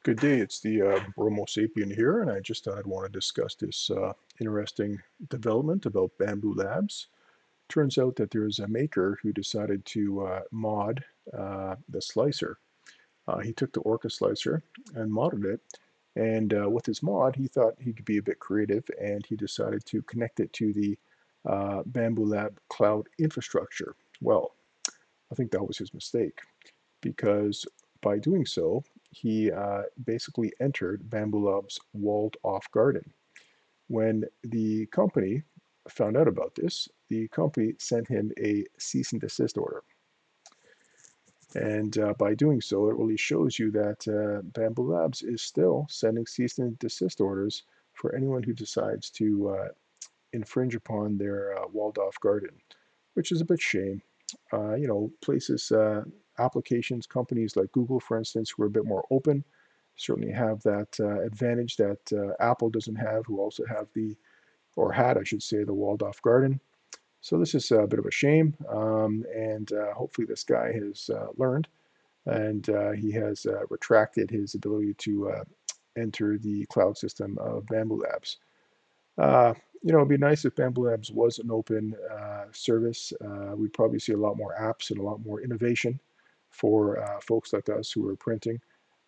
Good day, it's the Bromo Sapien here, and I just thought I'd want to discuss this interesting development about Bambu Labs. Turns out that there's a maker who decided to mod the slicer. He took the Orca slicer and modded it, and with his mod, he thought he could be a bit creative, and he decided to connect it to the Bambu Lab cloud infrastructure. Well, I think that was his mistake because by doing so, he basically entered Bambu Labs' walled off garden. When the company found out about this, the company sent him a cease and desist order. And by doing so, it really shows you that Bambu Labs is still sending cease and desist orders for anyone who decides to infringe upon their walled off garden, which is a bit shame. Places, applications, companies like Google, for instance, who are a bit more open, certainly have that advantage that Apple doesn't have, who also have or had, I should say, the walled off garden. So this is a bit of a shame, and hopefully this guy has learned, and he has retracted his ability to enter the cloud system of Bambu Labs. Uh, it'd be nice if Bambu Labs was an open service. We'd probably see a lot more apps and a lot more innovation for folks like us who are printing.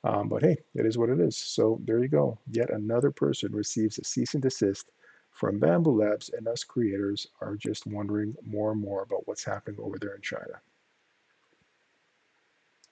But hey, it is what it is. So there you go. Yet another person receives a cease and desist from Bambu Labs, and us creators are just wondering more and more about what's happening over there in China.